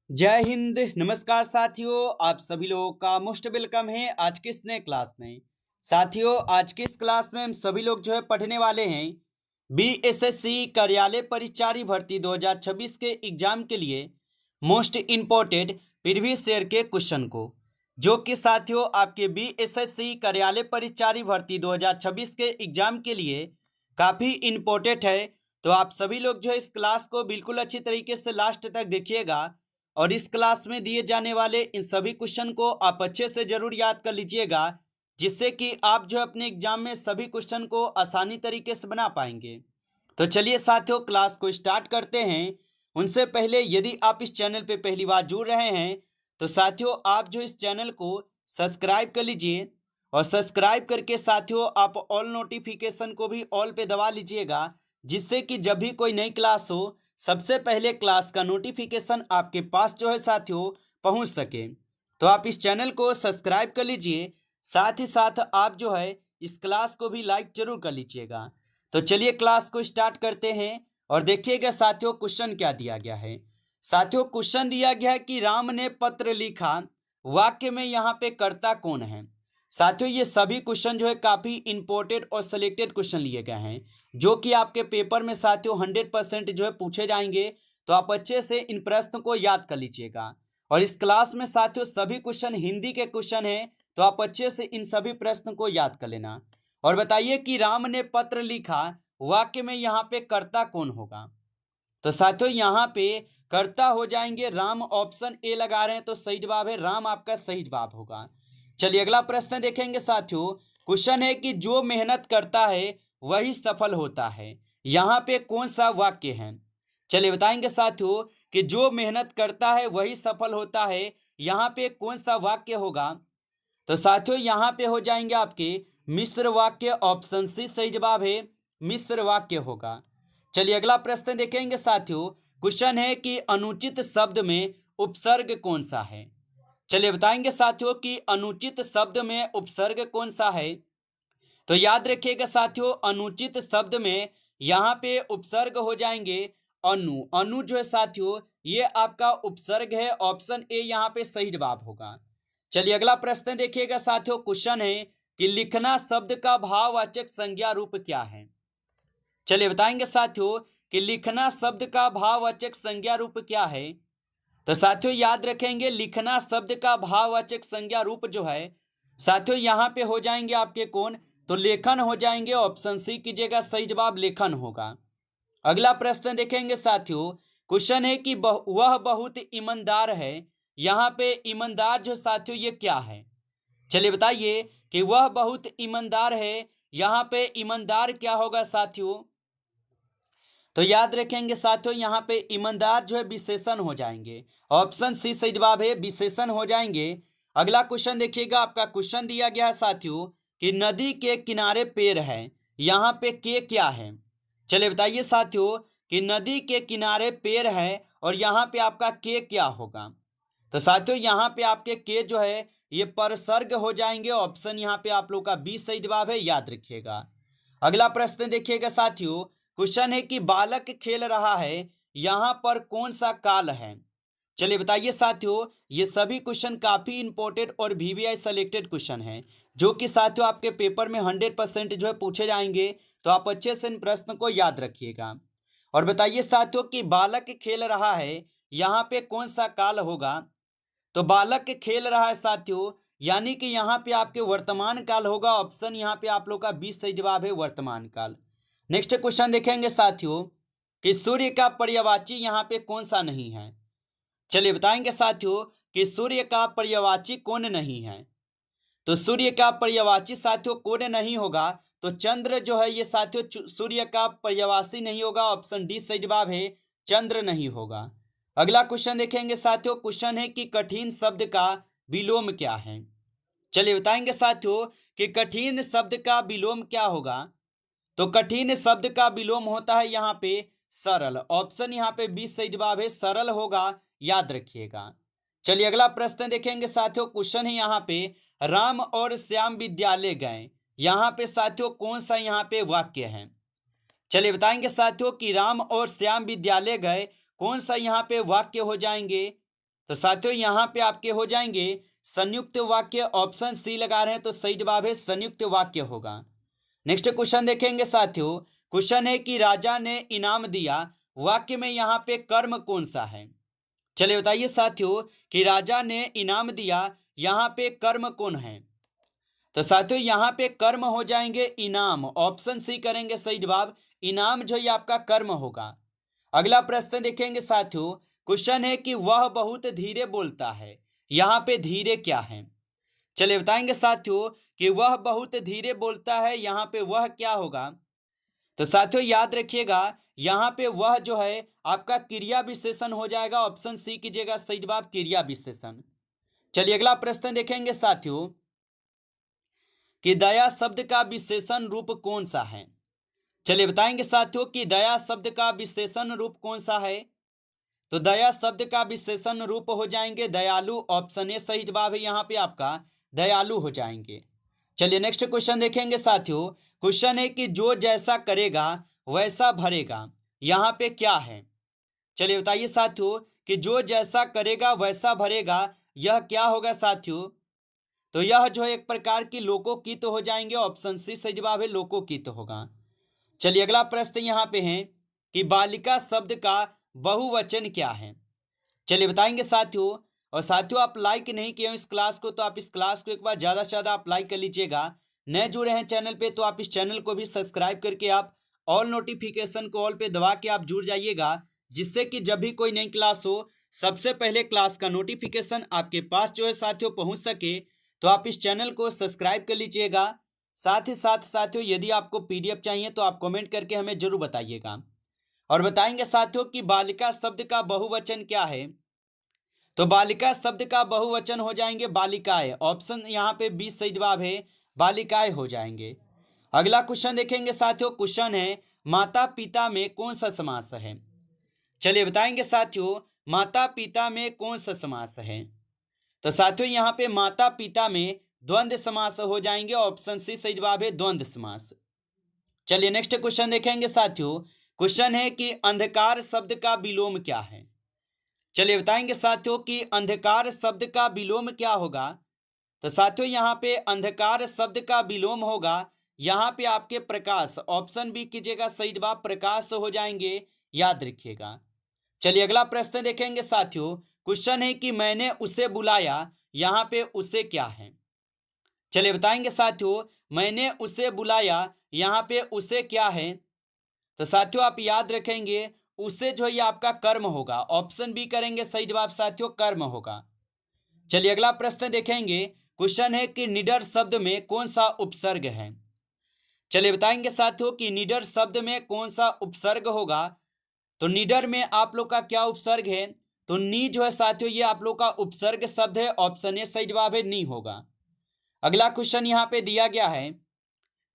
जय हिंद। नमस्कार साथियों, आप सभी लोगों का मोस्ट वेलकम है आज के इस नए क्लास में। साथियों, आज के इस क्लास में हम सभी लोग जो है पढ़ने वाले हैं बीएसएससी कार्यालय परिचारी भर्ती 2026 के एग्जाम के लिए मोस्ट इम्पोर्टेंट प्रीवियस ईयर के क्वेश्चन को, जो कि साथियों आपके बीएसएससी कार्यालय परिचारी भर्ती 2026 के एग्जाम के लिए काफ़ी इम्पोर्टेंट है। तो आप सभी लोग जो है इस क्लास को बिल्कुल अच्छी तरीके से लास्ट तक देखिएगा और इस क्लास में दिए जाने वाले इन सभी क्वेश्चन को आप अच्छे से जरूर याद कर लीजिएगा, जिससे कि आप जो अपने एग्जाम में सभी क्वेश्चन को आसानी तरीके से बना पाएंगे। तो चलिए साथियों, क्लास को स्टार्ट करते हैं। उनसे पहले यदि आप इस चैनल पे पहली बार जुड़ रहे हैं तो साथियों आप जो इस चैनल को सब्सक्राइब कर लीजिए और सब्सक्राइब करके साथियों आप ऑल नोटिफिकेशन को भी ऑल पे दबा लीजिएगा, जिससे कि जब भी कोई नई क्लास हो सबसे पहले क्लास का नोटिफिकेशन आपके पास जो है साथियों पहुंच सके। तो आप इस चैनल को सब्सक्राइब कर लीजिए, साथ ही साथ आप जो है इस क्लास को भी लाइक जरूर कर लीजिएगा। तो चलिए क्लास को स्टार्ट करते हैं और देखिएगा साथियों क्वेश्चन क्या दिया गया है। साथियों क्वेश्चन दिया गया है कि राम ने पत्र लिखा, वाक्य में यहाँ पे कर्ता कौन है। साथियों ये सभी क्वेश्चन जो है काफी इंपॉर्टेंट और सिलेक्टेड क्वेश्चन लिए गए हैं, जो कि आपके पेपर में साथियों 100% जो है पूछे जाएंगे। तो आप अच्छे से इन प्रश्न को याद कर लीजिएगा और इस क्लास में साथियों सभी क्वेश्चन हिंदी के क्वेश्चन हैं, तो आप अच्छे से इन सभी प्रश्न को याद कर लेना। और बताइए कि राम ने पत्र लिखा, वाक्य में यहाँ पे कर्ता कौन होगा। तो साथियों यहाँ पे कर्ता हो जाएंगे राम, ऑप्शन ए लगा रहे हैं तो सही जवाब है राम, आपका सही जवाब होगा। चलिए अगला प्रश्न देखेंगे साथियों। क्वेश्चन है कि जो मेहनत करता है वही सफल होता है, यहाँ पे कौन सा वाक्य है। चलिए बताएंगे साथियों कि जो मेहनत करता है वही सफल होता है, यहाँ पे कौन सा वाक्य होगा। तो साथियों यहाँ पे हो जाएंगे आपके मिश्र वाक्य, ऑप्शन सी सही जवाब है, मिश्र वाक्य होगा। चलिए अगला प्रश्न देखेंगे साथियों। क्वेश्चन है कि अनुचित शब्द में उपसर्ग कौन सा है। चलिए बताएंगे साथियों कि अनुचित शब्द में उपसर्ग कौन सा है। तो याद रखिएगा साथियों, अनुचित शब्द में यहाँ पे उपसर्ग हो जाएंगे अनु। अनु जो है साथियों ये आपका उपसर्ग है, ऑप्शन ए यहाँ पे सही जवाब होगा। चलिए अगला प्रश्न देखिएगा साथियों। क्वेश्चन है कि लिखना शब्द का भाववाचक संज्ञा रूप क्या है। चलिए बताएंगे साथियों कि लिखना शब्द का भाववाचक संज्ञा रूप क्या है। तो साथियों याद रखेंगे लिखना शब्द का भाववाचक संज्ञा रूप जो है साथियों यहाँ पे हो जाएंगे आपके कौन, तो लेखन हो जाएंगे, ऑप्शन सी कीजिएगा, सही जवाब लेखन होगा। अगला प्रश्न देखेंगे साथियों। क्वेश्चन है कि वह बहुत ईमानदार है, यहाँ पे ईमानदार जो साथियों ये क्या है। चलिए बताइए कि वह बहुत ईमानदार है, यहाँ पे ईमानदार क्या होगा साथियों। तो याद रखेंगे साथियों यहाँ पे ईमानदार जो है विशेषण हो जाएंगे, ऑप्शन सी सही जवाब है, विशेषण हो जाएंगे। अगला क्वेश्चन देखिएगा, आपका क्वेश्चन दिया गया है साथियों कि नदी के किनारे पेड़ है, यहाँ पे के क्या है। चलिए बताइए साथियों कि नदी के किनारे पेड़ है और यहाँ पे आपका के क्या होगा। तो साथियों यहाँ पे आपके के जो है ये परसर्ग हो जाएंगे, ऑप्शन यहाँ पे आप लोग का बी सही जवाब है, याद रखिएगा। अगला प्रश्न देखिएगा साथियों। क्वेश्चन है कि बालक खेल रहा है, यहाँ पर कौन सा काल है। चलिए बताइए साथियों, ये सभी क्वेश्चन काफी इंपॉर्टेंट और वीवीआई सेलेक्टेड क्वेश्चन हैं, जो कि साथियों आपके पेपर में 100% जो है पूछे जाएंगे। तो आप अच्छे से इन प्रश्न को याद रखिएगा और बताइए साथियों कि बालक खेल रहा है, यहाँ पे कौन सा काल होगा। तो बालक खेल रहा है साथियों, यानी कि यहाँ पे आपके वर्तमान काल होगा, ऑप्शन यहाँ पे आप लोग का 20 सही जवाब है, वर्तमान काल। नेक्स्ट क्वेश्चन देखेंगे साथियों कि सूर्य का पर्यायवाची यहाँ पे कौन सा नहीं है। चलिए बताएंगे साथियों कि सूर्य का पर्यायवाची कौन नहीं है। तो सूर्य का पर्यायवाची साथियों कौन नहीं होगा, तो चंद्र जो है ये साथियों सूर्य का पर्यायवाची नहीं होगा, ऑप्शन डी सही जवाब है, चंद्र नहीं होगा। अगला क्वेश्चन देखेंगे साथियों। क्वेश्चन है कि कठिन शब्द का विलोम क्या है। चलिए बताएंगे साथियों कि कठिन शब्द का विलोम क्या होगा। तो कठिन शब्द का विलोम होता है यहाँ पे सरल, ऑप्शन यहाँ पे 20 सही जवाब है, सरल होगा, याद रखिएगा। चलिए अगला प्रश्न देखेंगे साथियों। क्वेश्चन है यहाँ पे राम और श्याम विद्यालय गए, यहाँ पे साथियों कौन सा यहाँ पे वाक्य है। चलिए बताएंगे साथियों कि राम और श्याम विद्यालय गए, कौन सा यहाँ पे वाक्य हो जाएंगे। तो साथियों यहाँ पे आपके हो जाएंगे संयुक्त वाक्य, ऑप्शन सी लगा रहे हैं तो सही जवाब है संयुक्त वाक्य होगा। नेक्स्ट क्वेश्चन देखेंगे साथियों। क्वेश्चन है कि राजा ने इनाम दिया, वाक्य में यहाँ पे कर्म कौन सा है? चलिए बताइए साथियों कि राजा ने इनाम दिया, यहाँ पे कर्म कौन है? तो साथियों यहाँ पे कर्म हो जाएंगे इनाम, ऑप्शन सी करेंगे सही जवाब। इनाम जो ये आपका कर्म होगा। अगला प्रश्न देखेंगे साथियों। क्वेश्चन है कि वह बहुत धीरे बोलता है, यहाँ पे धीरे क्या है? चलिए बताएंगे साथियों कि वह बहुत धीरे बोलता है, यहाँ पे वह क्या होगा? तो साथियों याद रखिएगा यहाँ पे वह जो है आपका क्रिया विशेषण हो जाएगा, ऑप्शन सी कीजिएगा सही जवाब क्रिया विशेषण। चलिए अगला प्रश्न देखेंगे साथियों कि दया शब्द का विशेषण रूप कौन सा है? चलिए बताएंगे साथियों कि दया शब्द का विशेषण रूप कौन सा है? तो दया शब्द का विशेषण रूप हो जाएंगे दयालु, ऑप्शन ए सही जवाब है यहाँ पे आपका दयालु हो जाएंगे। चलिए नेक्स्ट क्वेश्चन देखेंगे साथियों। क्वेश्चन है कि जो जैसा करेगा वैसा भरेगा, यहाँ पे क्या है? चलिए बताइए साथियों कि जो जैसा करेगा वैसा भरेगा, यह क्या होगा साथियों? तो यह जो है एक प्रकार की लोकोगीत हो जाएंगे, ऑप्शन सी सही जवाब है लोकोगीत होगा। चलिए अगला प्रश्न यहाँ पे है कि बालिका शब्द का बहुवचन क्या है? चलिए बताएंगे साथियों। और साथियों आप लाइक नहीं किए हो इस क्लास को तो आप इस क्लास को एक बार ज़्यादा से ज़्यादा आप लाइक कर लीजिएगा। नए जुड़े हैं चैनल पे तो आप इस चैनल को भी सब्सक्राइब करके आप ऑल नोटिफिकेशन को ऑल पे दबा के आप जुड़ जाइएगा, जिससे कि जब भी कोई नई क्लास हो सबसे पहले क्लास का नोटिफिकेशन आपके पास जो है साथियों पहुँच सके। तो आप इस चैनल को सब्सक्राइब कर लीजिएगा। साथ ही साथ साथियों यदि आपको PDF चाहिए तो आप कमेंट करके हमें जरूर बताइएगा। और बताएंगे साथियों कि बालिका शब्द का बहुवचन क्या है? तो बालिका शब्द का बहुवचन हो जाएंगे बालिकाएं, ऑप्शन यहाँ पे बी सही जवाब है बालिकाएं हो जाएंगे। अगला क्वेश्चन देखेंगे साथियों। क्वेश्चन है माता पिता में कौन सा समास है? चलिए बताएंगे साथियों माता पिता में कौन सा समास है? तो साथियों यहाँ पे माता पिता में द्वंद्व समास हो जाएंगे, ऑप्शन सी सही जवाब है द्वंद्व समास। चलिए नेक्स्ट क्वेश्चन देखेंगे साथियों। क्वेश्चन है कि अंधकार शब्द का विलोम क्या है? चलिए बताएंगे साथियों कि अंधकार शब्द का विलोम क्या होगा? तो साथियों यहाँ पे अंधकार शब्द का विलोम होगा यहाँ पे आपके प्रकाश, ऑप्शन बी कीजिएगा सही जवाब प्रकाश हो जाएंगे, याद रखिएगा। चलिए अगला प्रश्न देखेंगे साथियों। क्वेश्चन है कि मैंने उसे बुलाया, यहाँ पे उसे क्या है? चलिए बताएंगे साथियों मैंने उसे बुलाया, यहाँ पे उसे क्या है? तो साथियों आप याद रखेंगे उसे जो ये आपका कर्म होगा, ऑप्शन बी करेंगे सही जवाब साथियों कर्म होगा। चलिए अगला प्रश्न देखेंगे। क्वेश्चन है कि निडर शब्द में कौन सा उपसर्ग है? चलिए बताएंगे साथियों कि निडर शब्द में कौन सा उपसर्ग होगा? तो निडर में आप लोग का क्या उपसर्ग है? तो नी जो है साथियों ये आप लोग का उपसर्ग शब्द है, ऑप्शन ए सही जवाब है नी होगा। अगला क्वेश्चन यहाँ पे दिया गया है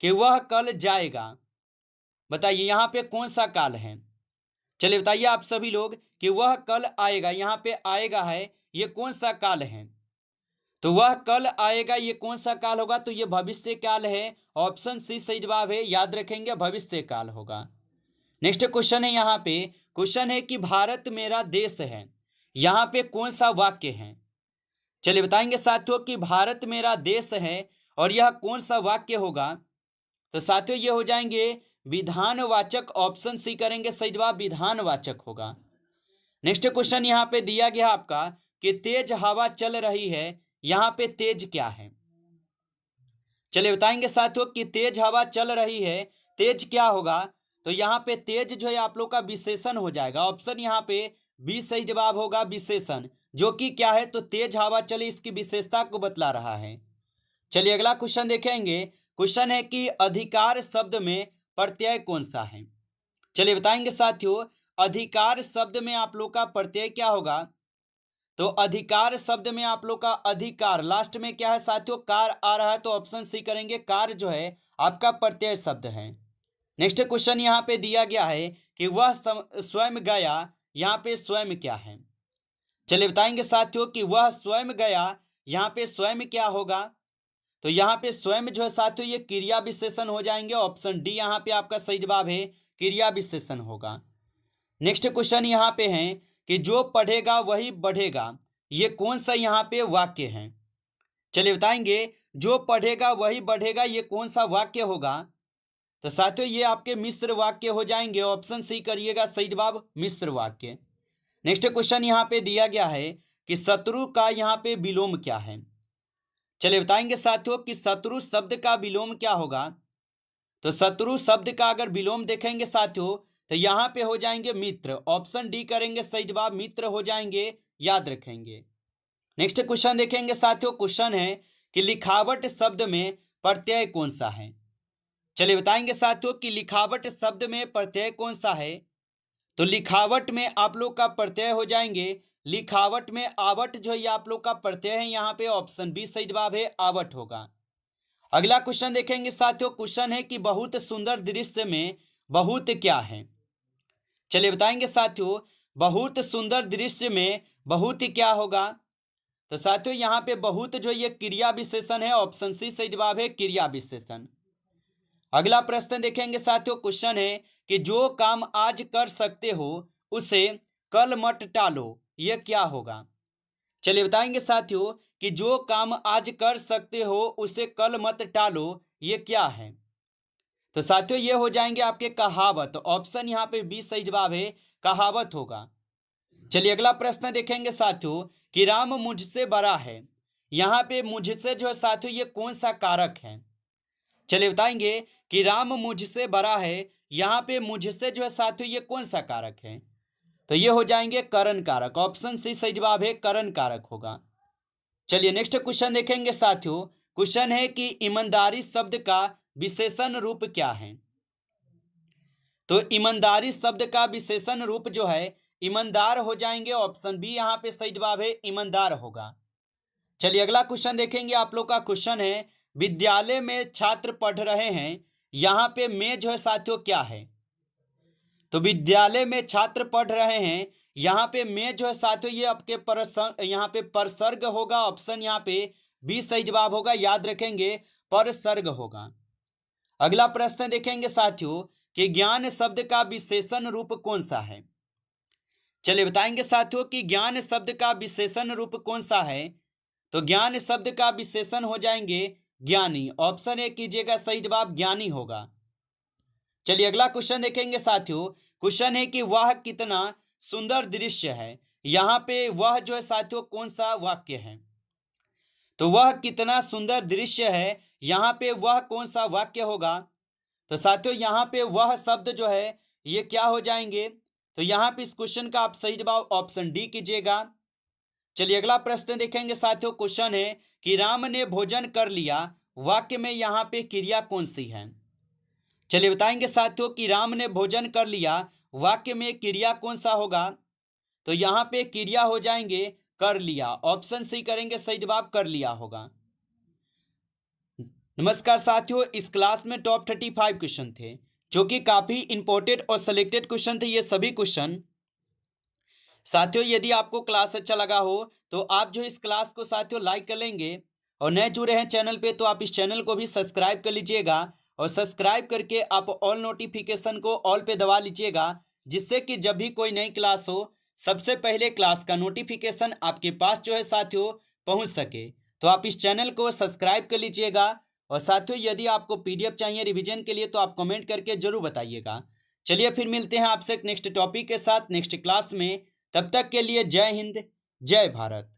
कि वह कल जाएगा, बताइए यहाँ पे कौन सा काल है? चलिए बताइए आप सभी लोग कि वह कल आएगा, यहाँ पे आएगा है ये कौन सा काल है? तो वह कल आएगा ये कौन सा काल होगा? तो ये भविष्य काल है, ऑप्शन सी सही जवाब है, याद रखेंगे भविष्य काल होगा। नेक्स्ट क्वेश्चन है यहाँ पे। क्वेश्चन है कि भारत मेरा देश है, यहाँ पे कौन सा वाक्य है? चलिए बताएंगे साथियों कि भारत मेरा देश है और यह कौन सा वाक्य होगा? तो साथियों ये हो जाएंगे विधानवाचक, ऑप्शन सी करेंगे सही जवाब विधानवाचक होगा। नेक्स्ट क्वेश्चन यहाँ पे दिया गया आपका कि तेज हवा चल रही है, यहाँ पे तेज क्या है? चलिए बताएंगे साथियों कि तेज हवा चल रही है, तेज क्या होगा? तो यहाँ पे तेज जो है आप लोग का विशेषण हो जाएगा, ऑप्शन यहाँ पे बी सही जवाब होगा विशेषण, जो कि क्या है? तो तेज हवा चले इसकी विशेषता को बतला रहा है। चलिए अगला क्वेश्चन देखेंगे। क्वेश्चन है कि अधिकार शब्द में प्रत्यय कौन सा है? चलिए बताएंगे साथियों अधिकार शब्द में आप लोग का प्रत्यय क्या होगा? तो अधिकार शब्द में आप लोग का अधिकार, लास्ट में क्या है साथियों कार आ रहा है, तो ऑप्शन सी करेंगे कार जो है आपका प्रत्यय शब्द है। नेक्स्ट क्वेश्चन यहाँ पे दिया गया है कि वह स्वयं गया, यहाँ पे स्वयं क्या है? चलिए बताएंगे साथियों कि वह स्वयं गया, यहाँ पे स्वयं क्या होगा? तो यहाँ पे स्वयं जो है साथियों ये क्रिया विशेषण हो जाएंगे, ऑप्शन डी यहाँ पे आपका सही जवाब है क्रिया विशेषण होगा। नेक्स्ट क्वेश्चन यहाँ पे है कि जो पढ़ेगा वही बढ़ेगा, ये कौन सा यहाँ पे वाक्य है? चलिए बताएंगे। जो पढ़ेगा वही बढ़ेगा, ये कौन सा वाक्य होगा? तो साथियों ये आपके मिश्र वाक्य हो जाएंगे। ऑप्शन सी करिएगा सही जवाब, मिश्र वाक्य। नेक्स्ट क्वेश्चन यहाँ पे दिया गया है कि शत्रु का यहाँ पे विलोम क्या है? चलिए बताएंगे साथियों कि शत्रु शब्द का विलोम क्या होगा। तो शत्रु शब्द का अगर विलोम देखेंगे साथियों तो यहाँ पे हो जाएंगे मित्र। ऑप्शन डी करेंगे सही जवाब, मित्र हो जाएंगे, याद रखेंगे। नेक्स्ट क्वेश्चन देखेंगे साथियों। क्वेश्चन है कि लिखावट शब्द में प्रत्यय कौन सा है? चलिए बताएंगे साथियों कि लिखावट शब्द में प्रत्यय कौन सा है। तो लिखावट में आप लोग का प्रत्यय हो जाएंगे, लिखावट में आवट जो ये आप लोग का प्रत्यय है, यहाँ पे ऑप्शन बी सही जवाब है, आवट होगा। अगला क्वेश्चन देखेंगे साथियों। क्वेश्चन है कि बहुत सुंदर दृश्य में बहुत क्या है? चलिए बताएंगे साथियों, बहुत सुंदर दृश्य में बहुत क्या होगा। तो साथियों यहाँ पे बहुत जो ये क्रिया विशेषण है, ऑप्शन सी सही जवाब है, क्रिया विशेषण। अगला प्रश्न देखेंगे साथियों। क्वेश्चन है कि जो काम आज कर सकते हो उसे कल मत टालो, यह क्या होगा? चलिए बताएंगे साथियों कि जो काम आज कर सकते हो उसे कल मत टालो, ये क्या है? तो साथियों ये हो जाएंगे आपके कहावत। ऑप्शन यहाँ पे बी सही जवाब है, कहावत होगा। चलिए अगला प्रश्न देखेंगे साथियों कि राम मुझसे बड़ा है। यहाँ पे मुझसे जो है साथियों ये कौन सा कारक है? चलिए बताएंगे कि राम मुझसे बड़ा है। यहाँ पे मुझसे जो है साथियों ये कौन सा कारक है? तो ये हो जाएंगे करण कारक। ऑप्शन सी सही जवाब है, करण कारक होगा। चलिए नेक्स्ट क्वेश्चन देखेंगे साथियों। क्वेश्चन है कि ईमानदारी शब्द का विशेषण रूप क्या है? तो ईमानदारी शब्द का विशेषण रूप जो है ईमानदार हो जाएंगे। ऑप्शन बी यहाँ पे सही जवाब है, ईमानदार होगा। चलिए अगला क्वेश्चन देखेंगे। आप लोग का क्वेश्चन है विद्यालय में छात्र पढ़ रहे हैं, यहाँ पे में जो है साथियों क्या है? तो विद्यालय में छात्र पढ़ रहे हैं, यहाँ पे में जो है साथियों ये आपके यहाँ पे परसर्ग होगा। ऑप्शन यहाँ पे बी सही जवाब होगा, याद रखेंगे, परसर्ग होगा। अगला प्रश्न देखेंगे साथियों कि ज्ञान शब्द का विशेषण रूप कौन सा है? चलिए बताएंगे साथियों कि ज्ञान शब्द का विशेषण रूप कौन सा है। तो ज्ञान शब्द का विशेषण हो जाएंगे ज्ञानी। ऑप्शन ए कीजिएगा सही जवाब, ज्ञानी होगा। चलिए अगला क्वेश्चन देखेंगे साथियों। क्वेश्चन है कि वह कितना सुंदर दृश्य है, यहाँ पे वह जो है साथियों कौन सा वाक्य है? तो वह कितना सुंदर दृश्य है, यहाँ पे वह कौन सा वाक्य होगा? तो साथियों यहाँ पे वह शब्द जो है ये क्या हो जाएंगे? तो यहाँ पे इस क्वेश्चन का आप सही जवाब ऑप्शन डी कीजिएगा। चलिए अगला प्रश्न देखेंगे साथियों। क्वेश्चन है कि राम ने भोजन कर लिया, वाक्य में यहाँ पे क्रिया कौन सी है? चलिए बताएंगे साथियों कि राम ने भोजन कर लिया, वाक्य में क्रिया कौन सा होगा? तो यहाँ पे क्रिया हो जाएंगे कर लिया। ऑप्शन सी करेंगे सही जवाब, कर लिया होगा। नमस्कार साथियों, इस क्लास में टॉप 35 क्वेश्चन थे जो कि काफी इंपॉर्टेंट और सिलेक्टेड क्वेश्चन थे। ये सभी क्वेश्चन साथियों यदि आपको क्लास अच्छा लगा हो तो आप जो इस क्लास को साथियों लाइक कर लेंगे, और नए जुड़े हैं चैनल पे तो आप इस चैनल को भी सब्सक्राइब कर लीजिएगा, और सब्सक्राइब करके आप ऑल नोटिफिकेशन को ऑल पे दबा लीजिएगा, जिससे कि जब भी कोई नई क्लास हो सबसे पहले क्लास का नोटिफिकेशन आपके पास जो है साथियों पहुंच सके। तो आप इस चैनल को सब्सक्राइब कर लीजिएगा। और साथियों यदि आपको पीडीएफ चाहिए रिवीजन के लिए तो आप कमेंट करके जरूर बताइएगा। चलिए फिर मिलते हैं आपसे नेक्स्ट टॉपिक के साथ नेक्स्ट क्लास में। तब तक के लिए जय हिंद, जय भारत।